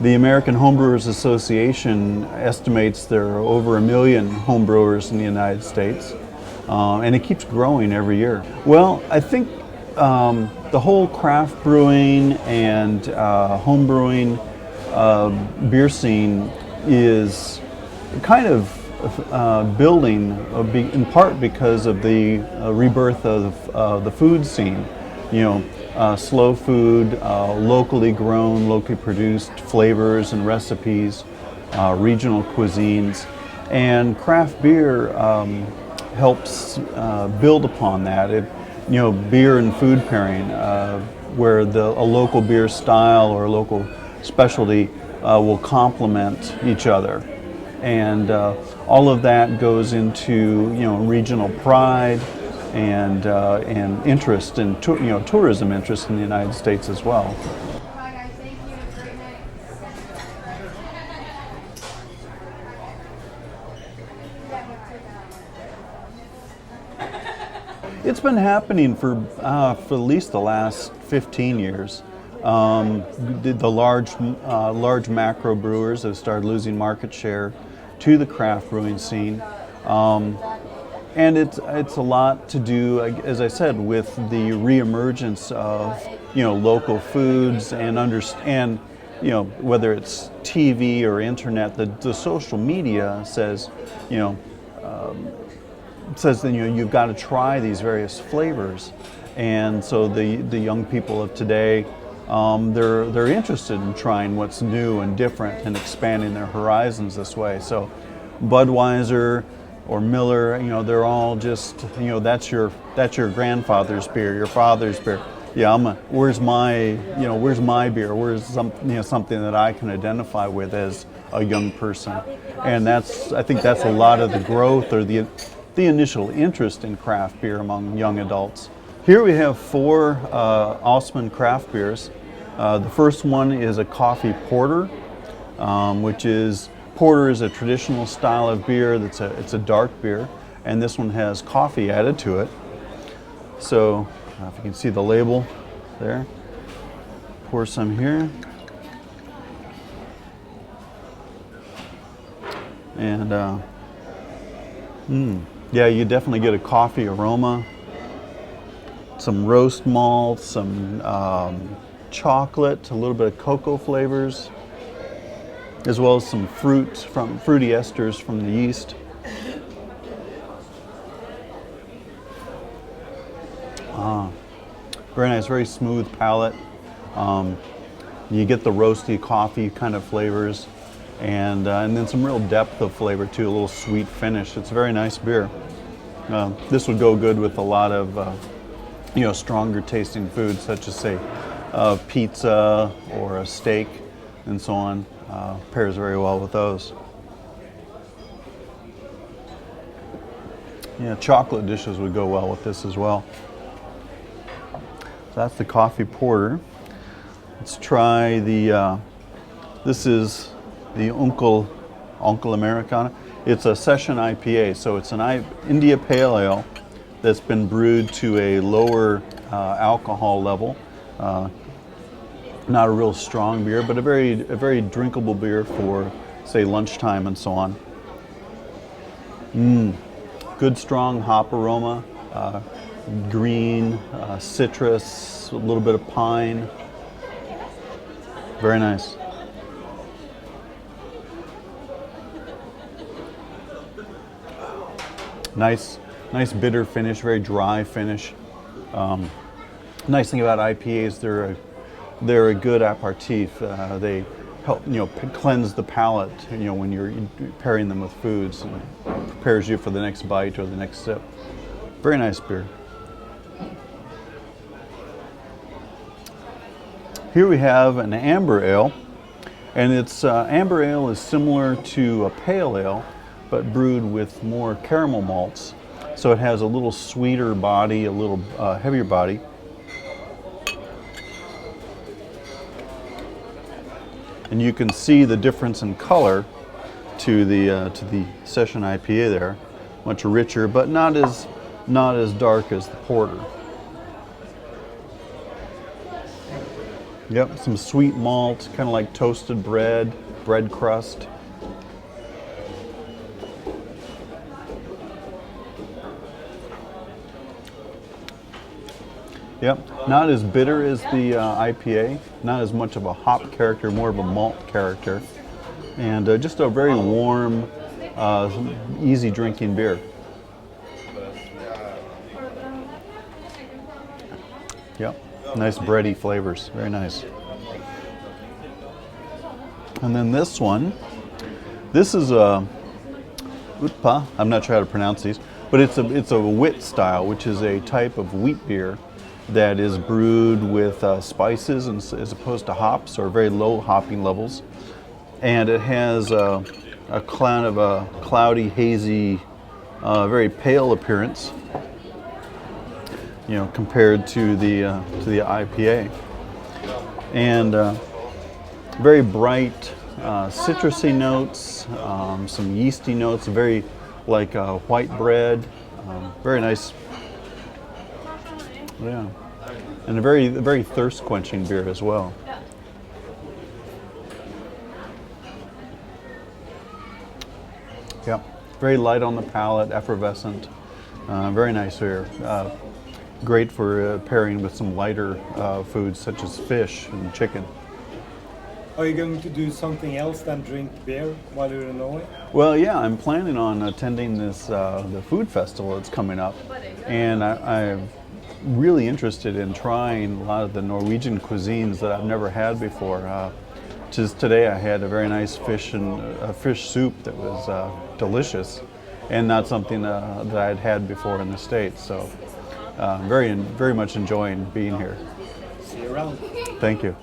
The American Homebrewers Association estimates there are over 1 million homebrewers in the United States, and it keeps growing every year. Well, I think the whole craft brewing and homebrewing beer scene is kind of building in part because of the rebirth of the food scene. Slow food, locally grown, locally produced flavors and recipes, regional cuisines, and craft beer helps build upon that. Beer and food pairing, where a local beer style or a local specialty will complement each other, and all of that goes into regional pride and interest in tourism interest in the United States as well. Bye guys, thank you. Have a great night. It's been happening for at least the last 15 years. The large macro brewers have started losing market share to the craft brewing scene. And it's a lot to do, as I said, with the reemergence of local foods and whether it's TV or internet, the social media says that you've got to try these various flavors, and so the young people of today they're interested in trying what's new and different and expanding their horizons this way. So Budweiser or Miller, they're all just, that's your grandfather's beer, your father's beer. Yeah, where's my beer? Where's something that I can identify with as a young person? And I think that's a lot of the growth or the initial interest in craft beer among young adults. Here we have 4 Osman craft beers. The first one is a coffee porter, porter is a traditional style of beer. It's a dark beer, and this one has coffee added to it. So if you can see the label there, pour some here. And yeah, you definitely get a coffee aroma. Some roast malt, some chocolate, a little bit of cocoa flavors, as well as some fruity esters from the yeast. Very nice, very smooth palate. You get the roasty coffee kind of flavors, and then some real depth of flavor too, a little sweet finish. It's a very nice beer. This would go good with a lot of stronger tasting foods, such as say pizza or a steak and so on. Pairs very well with those. Yeah, chocolate dishes would go well with this as well. So that's the coffee porter. Let's try this is the Onkel Americana. It's a session IPA, so it's an India Pale Ale that's been brewed to a lower alcohol level. Not a real strong beer, but a very drinkable beer for, say, lunchtime and so on. Good strong hop aroma, green, citrus, a little bit of pine. Very nice. Nice bitter finish, very dry finish. Nice thing about IPAs, they're a good aperitif. They help cleanse the palate when you're pairing them with foods, and prepares you for the next bite or the next sip. Very nice beer. Here we have an amber ale, and amber ale is similar to a pale ale, but brewed with more caramel malts. So it has a little sweeter body, a little heavier body. And you can see the difference in color to the session IPA there. Much richer, but not as dark as the porter. Yep, some sweet malt, kind of like toasted bread crust. Yep, not as bitter as the IPA, not as much of a hop character, more of a malt character, and just a very warm, easy drinking beer. Yep, nice bready flavors, very nice. And then this one, this is a Utpa. I'm not sure how to pronounce these, but it's a wit style, which is a type of wheat beer that is brewed with spices as opposed to hops, or very low hopping levels, and it has a kind of a cloudy, hazy, very pale appearance, you know, compared to the IPA, and very bright citrusy notes, some yeasty notes, very like white bread, very nice. Yeah, and a very thirst quenching beer as well. Yep, very light on the palate, effervescent, very nice beer. Great for pairing with some lighter foods such as fish and chicken. Are you going to do something else than drink beer while you're in Norway? Well, yeah, I'm planning on attending this the food festival that's coming up, and I'm really interested in trying a lot of the Norwegian cuisines that I've never had before. Just today, I had a very nice fish soup that was delicious, and not something that I'd had before in the States. So, very much enjoying being here. See you around. Thank you.